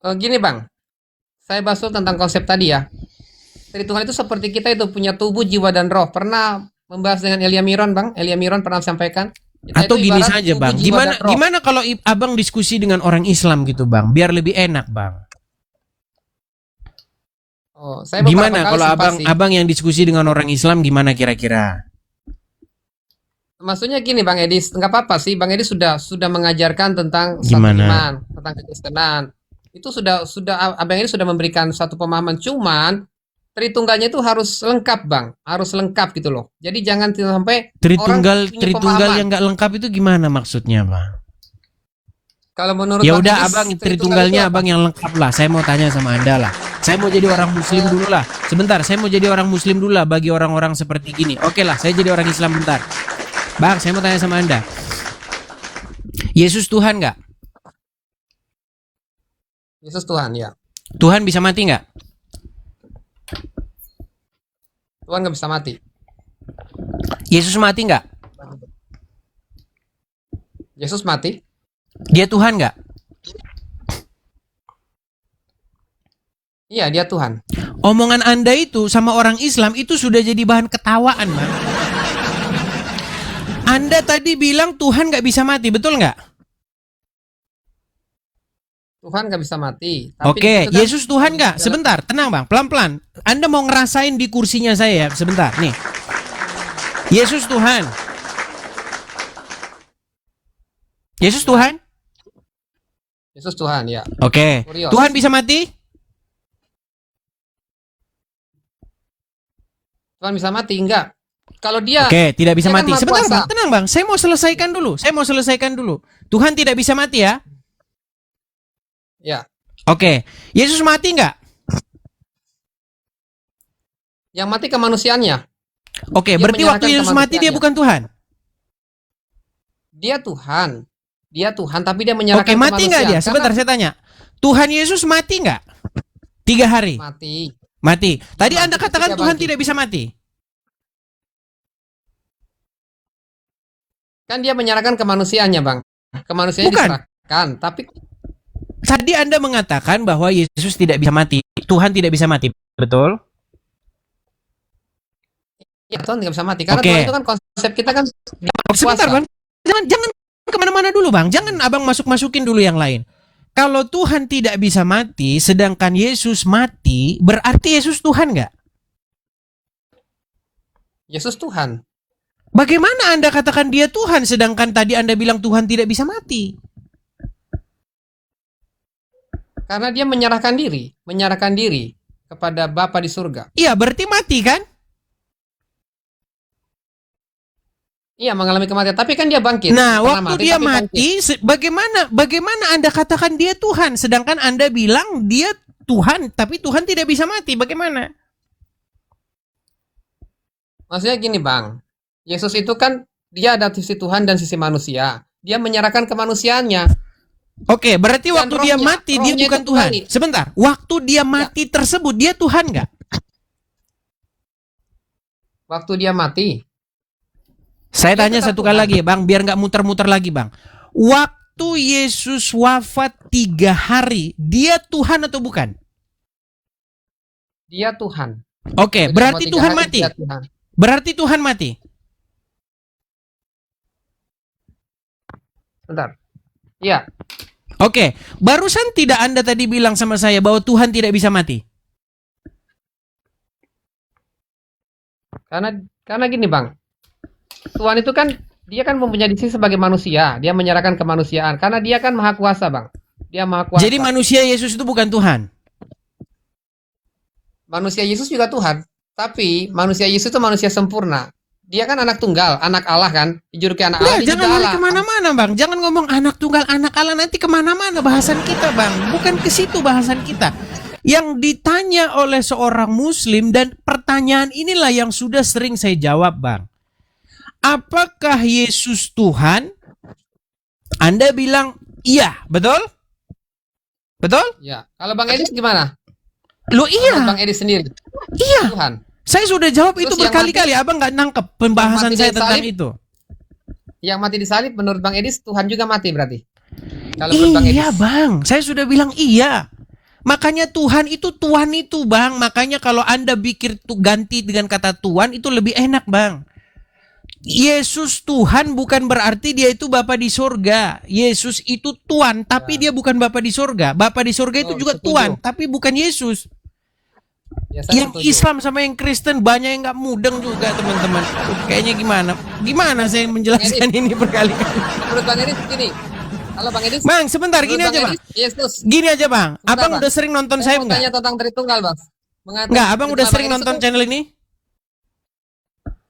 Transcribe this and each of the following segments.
Gini Bang, saya bahas dulu tentang konsep tadi ya. Perhitungan itu seperti kita itu punya tubuh, jiwa, dan roh. Pernah membahas dengan Elia Miron Bang? Elia Miron pernah sampaikan. Kita Atau itu gini ibarat saja tubuh, Bang, jiwa, dan gimana roh. gimana kalau Abang diskusi dengan orang Islam gitu Bang, biar lebih enak Bang. Oh, saya beberapa Gimana kali kalau sempat abang sih. abang yang diskusi dengan orang Islam gimana kira-kira? Maksudnya gini Bang Edis, nggak apa-apa sih. Bang Edis sudah mengajarkan tentang satu Gimana? iman, tentang kekristenan. Itu sudah Abang Edis sudah memberikan satu pemahaman. Cuman perhitungannya itu harus lengkap Bang, harus lengkap gitu loh. Jadi jangan sampai orang Tritunggal punya Tritunggal pemahaman. yang nggak lengkap itu gimana maksudnya Bang? Kalau menurut Ya Bang udah Edis, abang Tritunggal itu Tritunggalnya apa? abang yang lengkap lah. Saya mau tanya sama anda lah. Saya mau jadi orang Muslim Eh, dulu lah. Sebentar, saya mau jadi orang Muslim dulu lah bagi orang-orang seperti gini. Oke lah, saya jadi orang Islam bentar. Bang, saya mau tanya sama anda. Yesus Tuhan nggak? Yesus Tuhan ya. Tuhan bisa mati nggak? Tuhan nggak bisa mati. Yesus mati nggak? Yesus mati? Dia Tuhan nggak? Iya, dia Tuhan. Omongan anda itu sama orang Islam itu sudah jadi bahan ketawaan, Bang. Anda tadi bilang Tuhan nggak bisa mati, betul nggak? Tuhan nggak bisa mati. Tapi di Oke, situ kan Yesus Tuhan nggak? dalam Sebentar, tenang Bang, pelan-pelan. Anda mau ngerasain di kursinya saya ya, sebentar. Nih, Yesus Tuhan. Yesus ya, Tuhan? Yesus Tuhan ya. Oke, Tuhan Kurios. bisa mati? Tuhan bisa mati enggak? Kalau dia Oke, tidak bisa dia kan mati. maha Sebentar kuasa. Bang, tenang Bang. Saya mau selesaikan dulu. Tuhan tidak bisa mati ya? Ya, Oke, Yesus mati nggak? yang mati kemanusiaannya. Oke, Dia berarti waktu menyerahkan Yesus mati dia kemanusiaannya. bukan Tuhan. Dia Tuhan. Dia Tuhan tapi dia Oke, menyerahkan mati nggak kemanusiaan dia? karena Sebentar, saya tanya. Tuhan Yesus mati nggak? 3 hari. mati. Mati. Dia Tadi mati Anda tapi katakan dia Tuhan bangkit. tidak bisa mati. Kan dia menyerahkan kemanusiaannya, Bang. Kemanusiaannya Bukan. diserahkan, tapi Tadi Anda mengatakan bahwa Yesus tidak bisa mati. Tuhan tidak bisa mati. Betul? ya Tuhan tidak bisa mati karena Oke. Tuhan itu kan konsep kita kan dia maha Sebentar, kuasa. Bang. Jangan kemana-mana dulu, Bang. Jangan Abang masukin dulu yang lain. Kalau Tuhan tidak bisa mati, sedangkan Yesus mati, berarti Yesus Tuhan nggak? Yesus Tuhan. Bagaimana Anda katakan dia Tuhan, sedangkan tadi Anda bilang Tuhan tidak bisa mati? Karena dia menyerahkan diri kepada Bapa di surga. Iya, berarti mati kan? Iya, mengalami kematian, tapi kan dia bangkit. Nah, Pernah waktu dia tapi bangkit. mati, bagaimana Anda katakan dia Tuhan, sedangkan Anda bilang dia Tuhan, tapi Tuhan tidak bisa mati. Bagaimana? Maksudnya gini, Bang. Yesus itu kan dia ada sisi Tuhan dan sisi manusia. Dia menyerahkan kemanusiaannya Oke, berarti dan waktu dia mati dia rohnya bukan itu Tuhan. kembali. Sebentar, waktu dia Ya, mati tersebut dia Tuhan nggak? waktu dia mati, Saya dia tanya tetap satu kali Tuhan. lagi, Bang, biar nggak muter-muter lagi, Bang. Waktu Yesus wafat 3 hari, dia Tuhan atau bukan? Dia Tuhan. Oke, Sudah mau berarti 3 Tuhan hari mati. dia Tuhan. Berarti Tuhan mati. Bentar. Iya, Oke, barusan tidak Anda tadi bilang sama saya bahwa Tuhan tidak bisa mati? karena gini, Bang. Tuhan itu kan dia kan mempunyai diri sebagai manusia. Dia menyerahkan kemanusiaan karena dia kan maha kuasa, Bang. Dia maha kuasa. Jadi manusia Yesus itu bukan Tuhan. Manusia Yesus juga Tuhan, tapi manusia Yesus itu manusia sempurna. Dia kan anak tunggal, anak Allah kan, dijuluki anak Allah, Nah, dia jangan juga lari Allah. kemana-mana, Bang. Jangan ngomong anak tunggal, anak Allah, nanti kemana-mana bahasan kita, Bang. Bukan ke situ bahasan kita. Yang ditanya oleh seorang Muslim, dan pertanyaan inilah yang sudah sering saya jawab, Bang. Apakah Yesus Tuhan? Anda bilang iya, betul? Betul? Ya, kalau Bang Edis gimana? Loh Menurut iya, Bang Edis sendiri, iya. Tuhan. Saya sudah jawab itu Terus yang berkali-kali. Abang nggak nangkep pembahasan mati saya dari tentang salib, itu. yang mati disalib menurut Bang Edis Tuhan juga mati berarti. Kalau menurut Bang Iya, Edis. Bang. Saya sudah bilang iya. Makanya Tuhan itu Bang. Makanya kalau Anda pikir tuh ganti dengan kata Tuhan itu lebih enak Bang. Yesus Tuhan bukan berarti dia itu Bapa di surga. Yesus itu Tuhan, tapi dia bukan Bapa di surga. Bapa di surga itu Oh, juga setuju. Tuhan, tapi bukan Yesus. Ya, saya Yang setuju. Islam sama yang Kristen banyak yang nggak mudeng juga teman-teman. Aduh, kayaknya gimana saya menjelaskan ini berkali-kali. Menurut Bang Edis gini. Halo Bang Edis. Bang, sebentar Menurut gini Bang aja Bang. Edis, Yesus. Gini aja Bang. Sebentar, Abang Bang. udah sering nonton Saya saya mau enggak? tanya tentang Tritunggal, Bang. Enggak, Abang udah Tritunggal sering Bang Edis nonton itu- channel ini?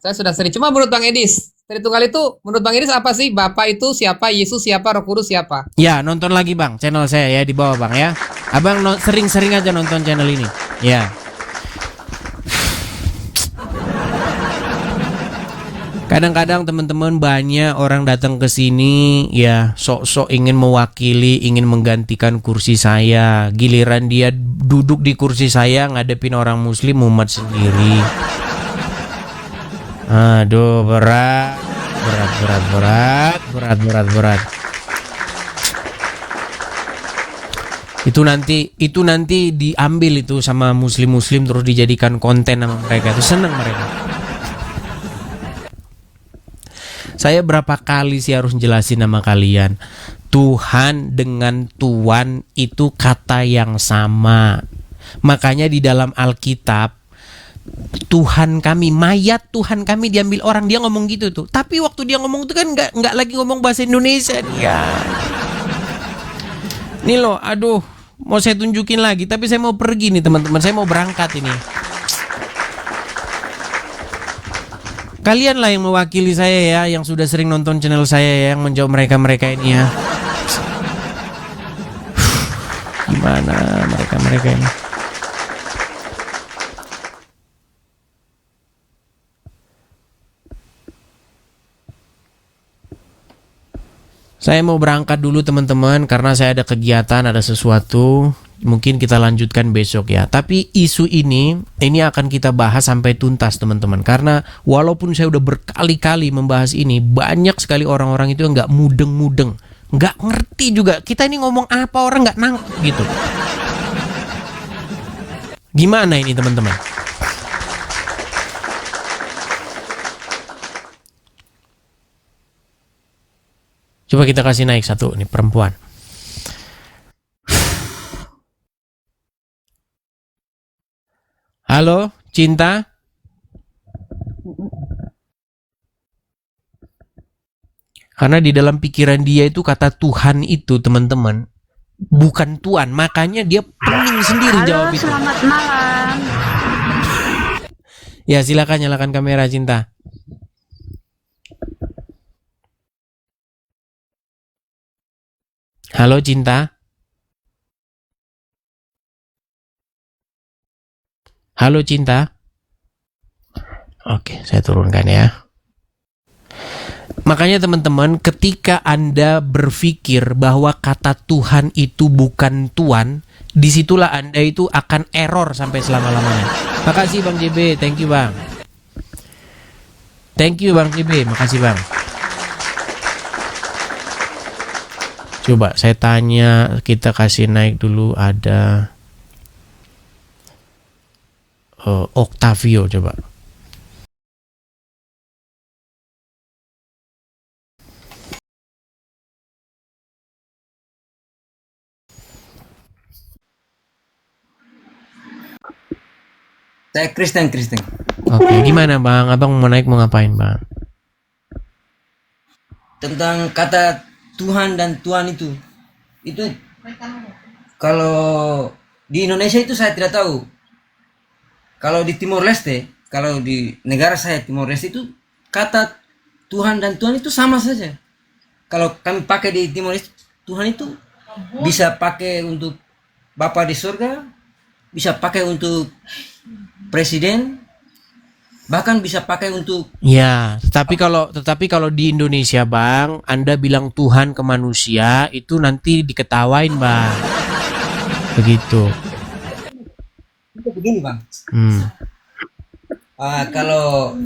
Saya sudah sering. Cuma menurut Bang Edis, Tritunggal itu menurut Bang Edis apa sih? Bapa itu siapa? Yesus siapa? Roh Kudus siapa? Ya, nonton lagi Bang, channel saya ya di bawah Bang ya. Abang sering-sering aja nonton channel ini. Ya. Kadang-kadang teman-teman banyak orang datang ke sini ya sok-sok ingin mewakili, ingin menggantikan kursi saya. Giliran dia duduk di kursi saya ngadepin orang muslim umat sendiri. Aduh, berat. Itu nanti diambil itu sama muslim-muslim terus dijadikan konten sama mereka. Itu senang mereka. Saya berapa kali sih harus jelasin sama kalian, Tuhan dengan Tuan itu kata yang sama. Makanya di dalam Alkitab, Tuhan kami, mayat Tuhan kami diambil orang, dia ngomong gitu tuh. Tapi waktu dia ngomong itu kan nggak lagi ngomong bahasa Indonesia dia. Nih loh, aduh, mau saya tunjukin lagi, tapi saya mau pergi nih teman-teman, saya mau berangkat ini. Kalian lah yang mewakili saya ya, yang sudah sering nonton channel saya ya, yang menjawab mereka-mereka ini ya. Gimana mereka-mereka ini? Saya mau berangkat dulu teman-teman karena saya ada kegiatan, ada sesuatu. Mungkin kita lanjutkan besok ya. Tapi isu ini akan kita bahas sampai tuntas teman-teman. Karena walaupun saya udah berkali-kali membahas ini, banyak sekali orang-orang itu yang nggak mudeng-mudeng, nggak ngerti juga. Kita ini ngomong apa orang nggak nangkep gitu. Gimana ini teman-teman? Coba kita kasih naik satu nih perempuan. Halo, Cinta. Karena di dalam pikiran dia itu kata Tuhan itu teman-teman bukan Tuhan, makanya dia pening sendiri jawab itu. Selamat malam. Ya silakan nyalakan kamera Cinta. Halo Cinta. Halo Cinta. Oke, saya turunkan ya. Makanya teman-teman, ketika Anda berpikir bahwa kata Tuhan itu bukan Tuhan, disitulah Anda itu akan error sampai selama-lamanya. Makasih Bang JB, thank you Bang. Thank you Bang JB, makasih Bang. Coba saya tanya, kita kasih naik dulu ada Octavio coba. Saya Kristen. Oke, gimana Bang? Abang mau naik mau ngapain Bang? Tentang kata Tuhan dan Tuhan itu kalau di Indonesia itu saya tidak tahu. Kalau di Timor Leste, kalau di negara saya Timor Leste itu kata Tuhan dan Tuhan itu sama saja. Kalau kami pakai di Timor Leste, Tuhan itu bisa pakai untuk Bapa di surga, bisa pakai untuk presiden, bahkan bisa pakai untuk Ya, tetapi kalau di Indonesia Bang, Anda bilang Tuhan ke manusia itu nanti diketawain Bang. Begitu. begini Bang. Hmm. Kalau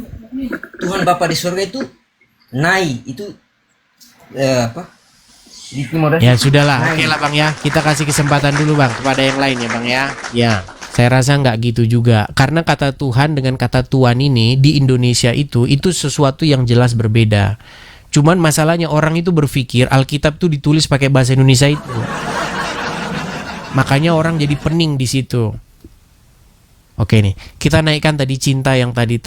Tuhan Bapa di surga itu naik itu di Timor Leste. Ya sudahlah, Nah, oke lah Bang ya. Kita kasih kesempatan dulu Bang kepada yang lain ya Bang ya. Ya, saya rasa nggak gitu juga. Karena kata Tuhan dengan kata Tuhan ini di Indonesia itu sesuatu yang jelas berbeda. Cuman masalahnya orang itu berpikir Alkitab itu ditulis pakai bahasa Indonesia itu. Makanya orang jadi pening di situ. Oke nih, kita naikkan tadi cinta yang tadi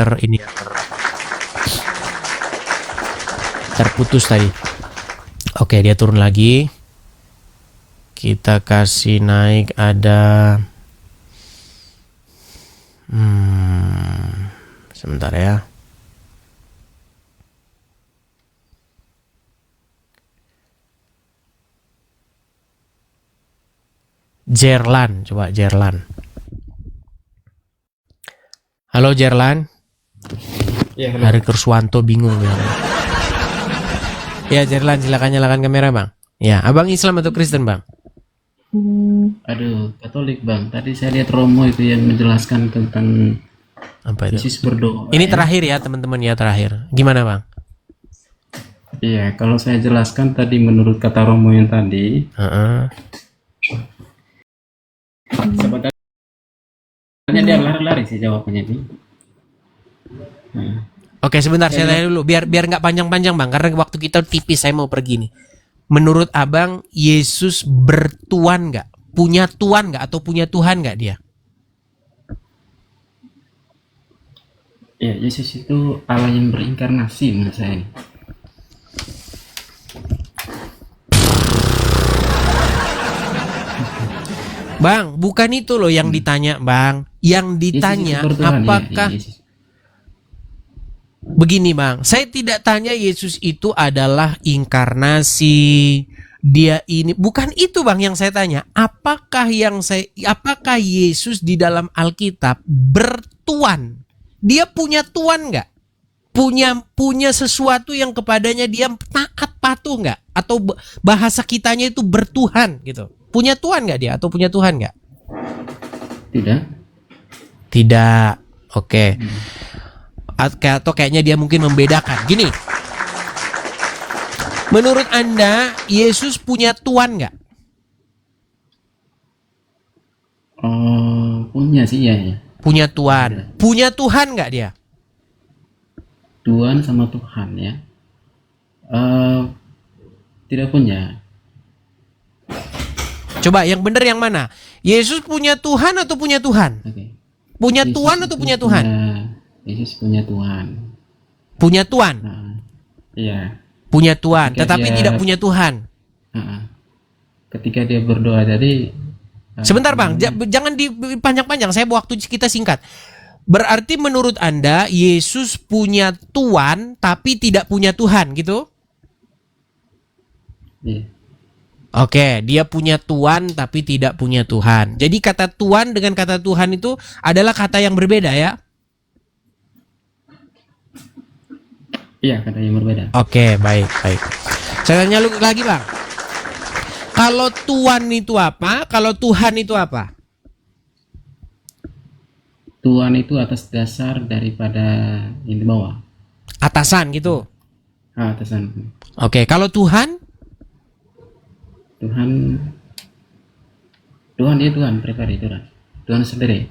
terputus tadi. Oke, dia turun lagi. Kita kasih naik ada sebentar ya. Jerlan, coba Jerlan. Halo Jerlan. Ya, Hari Kerswanto bingung ya. Ya Jerlan, silakan nyalakan kamera Bang. Ya, abang Islam atau Kristen Bang? Aduh, Katolik Bang. Tadi saya lihat Romo itu yang menjelaskan tentang Apa itu? Yesus berdoa. Ini terakhir ya teman-teman ya, terakhir. Gimana Bang? Iya, kalau saya jelaskan tadi menurut kata Romo yang tadi, Heeh. sebenarnya dia lari-lari sih jawabannya ini. Nah, Oke, sebentar saya tanya dulu biar nggak panjang-panjang Bang, karena waktu kita tipis, saya mau pergi nih. Menurut Abang, Yesus bertuan nggak? Punya tuan nggak atau punya Tuhan nggak dia? ya Yesus itu Allah yang berinkarnasi menurut saya ini. Bang, bukan itu loh yang ditanya Bang. Yang ditanya Yesus itu bertuhan, apakah ya, Yesus. Begini Bang, saya tidak tanya Yesus itu adalah inkarnasi. Dia ini bukan itu Bang yang saya tanya. Apakah Yesus di dalam Alkitab bertuan? Dia punya tuan nggak? Punya sesuatu yang kepadanya dia taat patuh nggak? Atau bahasa kitanya itu bertuhan gitu? Punya tuan nggak dia? Atau punya Tuhan nggak? Tidak. Tidak. Oke. Atau kayaknya dia mungkin membedakan. Gini. Menurut Anda, Yesus punya tuan nggak? Oh, punya sih ya. Punya tuan. Punya Tuhan nggak dia? Tuhan sama Tuhan ya. Tidak punya. Coba yang benar yang mana? Yesus punya Tuhan atau punya Tuhan? Oke. Punya Yesus Tuhan atau itu punya Tuhan? Yesus punya Tuhan. Punya Tuhan. Nah, iya. Punya Tuhan, Ketika tetapi dia- tidak punya Tuhan. Ketika dia berdoa tadi. Sebentar Bang, jangan dipanjang-panjang. Saya waktu kita singkat. Berarti menurut Anda Yesus punya Tuhan tapi tidak punya Tuhan gitu? Iya. Oke, dia punya Tuhan tapi tidak punya Tuhan. Jadi kata Tuhan dengan kata Tuhan itu adalah kata yang berbeda ya? Iya, kata yang berbeda. Oke, baik. Saya tanya lagi Bang. Kalau Tuhan itu apa? Kalau Tuhan itu apa? Tuhan itu atas dasar daripada yang di bawah. Atasan gitu. Atasan. Oke, kalau Tuhan? Tuhan dia Tuhan pribadi Tuhan sendiri.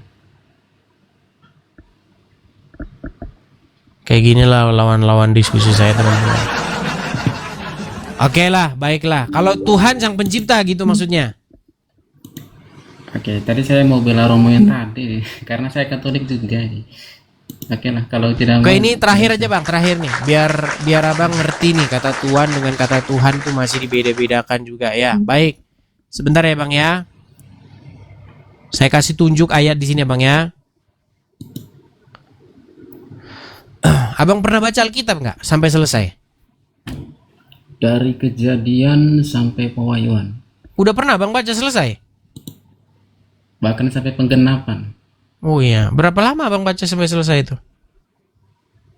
Kayak gini lah lawan-lawan diskusi saya teman-teman. Oke lah, baiklah. Kalau Tuhan sang pencipta gitu maksudnya. Oke, tadi saya mau bela Romo yang tadi karena saya Katolik juga. Oke lah, kalau tidak Oke, mau. ini terakhir aja Bang, terakhir nih. Biar Abang ngerti nih kata Tuhan dengan kata Tuhan tuh masih dibeda-bedakan juga ya. Baik. Sebentar ya Bang ya. Saya kasih tunjuk ayat di sini ya Bang ya. Abang pernah baca Alkitab nggak sampai selesai? Dari Kejadian sampai Pewahyuan, Udah pernah Abang baca selesai? bahkan sampai penggenapan. Oh iya, berapa lama Abang baca sampai selesai itu?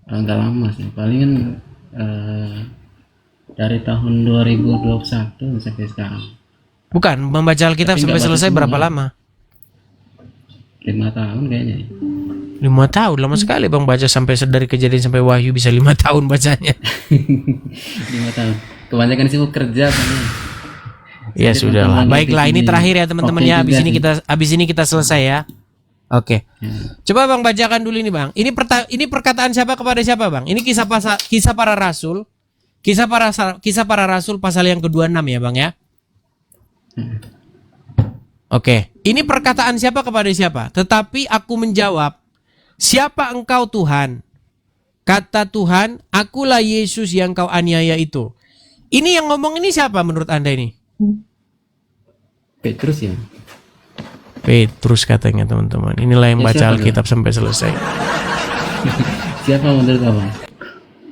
Enggak lama sih, palingan dari tahun 2021 sampai sekarang. Bukan, membaca Alkitab Tapi sampai nggak baca selesai semua. berapa lama? 5 tahun kayaknya. 5 tahun, lama sekali Bang baca sampai dari Kejadian sampai Wahyu bisa 5 tahun bacanya. 5 tahun. Kebanyakan sibuk kerja Bang. Ya Jadi sudahlah. teman-teman Baiklah, ngerti ini sini. terakhir ya teman-teman Oke ya. juga sih. Habis ini kita selesai ya. Oke. Ya. Coba Bang bacakan dulu ini Bang. Ini perkataan siapa kepada siapa Bang? Ini kisah para rasul. Kisah para rasul pasal yang ke-26 ya Bang ya. Oke. Ini perkataan siapa kepada siapa? Tetapi aku menjawab, siapa engkau Tuhan? Kata Tuhan, akulah Yesus yang kau aniaya itu. Ini yang ngomong ini siapa menurut Anda ini? Petrus ya. Petrus katanya teman-teman. Inilah yang Ya, baca siapa Alkitab sampai selesai. Siapa menurut abang?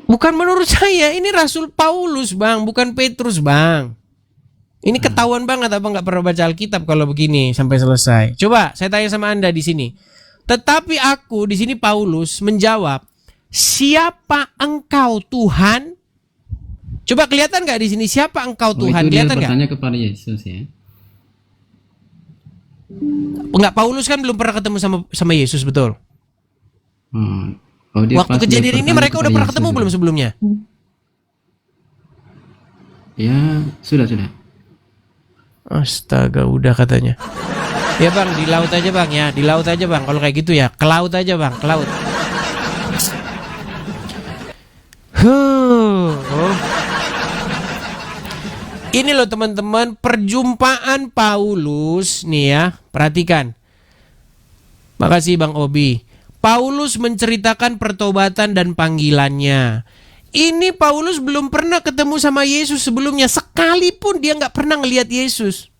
Bukan menurut saya, ini Rasul Paulus Bang, bukan Petrus Bang. Ini ketahuan banget abang nggak pernah baca Alkitab kalau begini sampai selesai. Coba saya tanya sama Anda di sini. Tetapi aku di sini Paulus menjawab, siapa engkau Tuhan? Coba kelihatan nggak di sini siapa engkau Tuhan? Itu dia Kelihatan nggak? bertanya kepada Yesus ya. Enggak, Paulus kan belum pernah ketemu sama Yesus, betul? Oh, dia Waktu pas kejadian ini bertanya mereka udah kepada pernah Yesus ketemu ya. belum sebelumnya? Ya, sudah. Astaga, udah katanya. Ya Bang, di laut aja Bang ya, di laut aja Bang. Kalau kayak gitu ya, ke laut aja Bang, ke laut. Ini loh teman-teman, perjumpaan Paulus nih ya, perhatikan. Makasih Bang Obi. Paulus menceritakan pertobatan dan panggilannya. Ini Paulus belum pernah ketemu sama Yesus sebelumnya. Sekalipun dia nggak pernah ngelihat Yesus.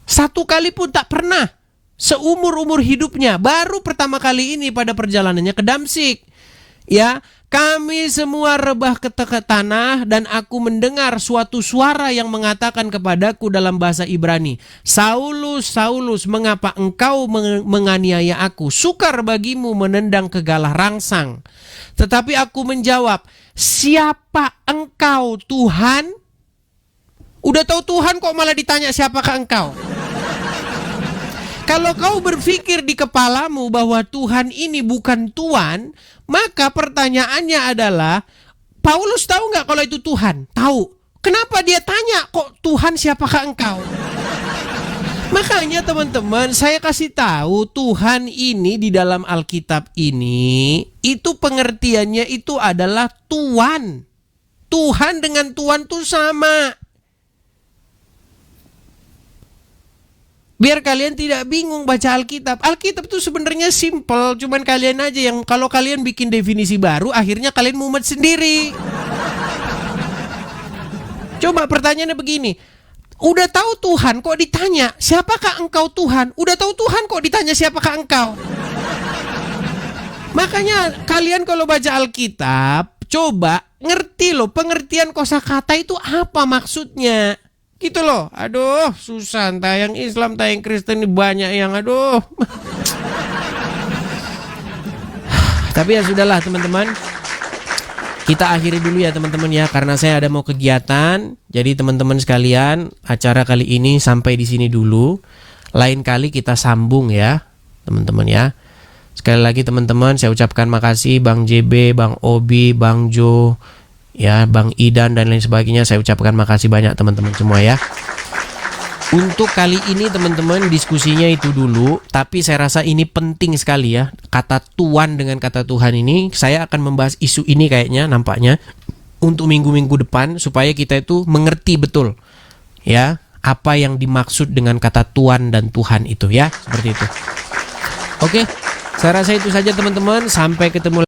Satu kali pun tak pernah. Seumur-umur hidupnya. Baru pertama kali ini pada perjalanannya ke Damsyik. Ya, kami semua rebah ke tanah dan aku mendengar suatu suara yang mengatakan kepadaku dalam bahasa Ibrani, Saulus, Saulus, mengapa engkau menganiaya aku? Sukar bagimu menendang ke galah rangsang. Tetapi aku menjawab, siapa engkau Tuhan? Udah tahu Tuhan kok malah ditanya siapakah engkau? Kalau kau berpikir di kepalamu bahwa Tuhan ini bukan Tuhan, maka pertanyaannya adalah, Paulus tahu nggak kalau itu Tuhan? Tahu. Kenapa dia tanya kok Tuhan siapakah engkau? Makanya teman-teman, saya kasih tahu Tuhan ini di dalam Alkitab ini, itu pengertiannya itu adalah Tuhan. Tuhan dengan Tuhan itu sama. Biar kalian tidak bingung baca Alkitab. Alkitab itu sebenarnya simple, cuman kalian aja yang kalau kalian bikin definisi baru, akhirnya kalian mumet sendiri. Coba pertanyaannya begini. Udah tahu Tuhan kok ditanya, siapakah engkau Tuhan? Udah tahu Tuhan kok ditanya siapakah engkau? Makanya kalian kalau baca Alkitab, coba ngerti loh pengertian kosakata itu apa maksudnya. Gitu loh, aduh susah, entah yang Islam, entah yang Kristen ini banyak yang aduh. Tapi ya sudahlah teman-teman, kita akhiri dulu ya teman-teman ya, karena saya ada mau kegiatan. Jadi teman-teman sekalian, acara kali ini sampai di sini dulu. Lain kali kita sambung ya teman-teman ya. Sekali lagi teman-teman, saya ucapkan makasih Bang JB, Bang Obi, Bang Jo, ya, Bang Idan dan lain sebagainya. Saya ucapkan makasih banyak teman-teman semua ya. Untuk kali ini teman-teman diskusinya itu dulu, tapi saya rasa ini penting sekali ya. Kata Tuhan dengan kata Tuhan ini, saya akan membahas isu ini kayaknya nampaknya untuk minggu-minggu depan supaya kita itu mengerti betul ya apa yang dimaksud dengan kata Tuhan dan Tuhan itu ya, seperti itu. Oke, saya rasa itu saja teman-teman, sampai ketemu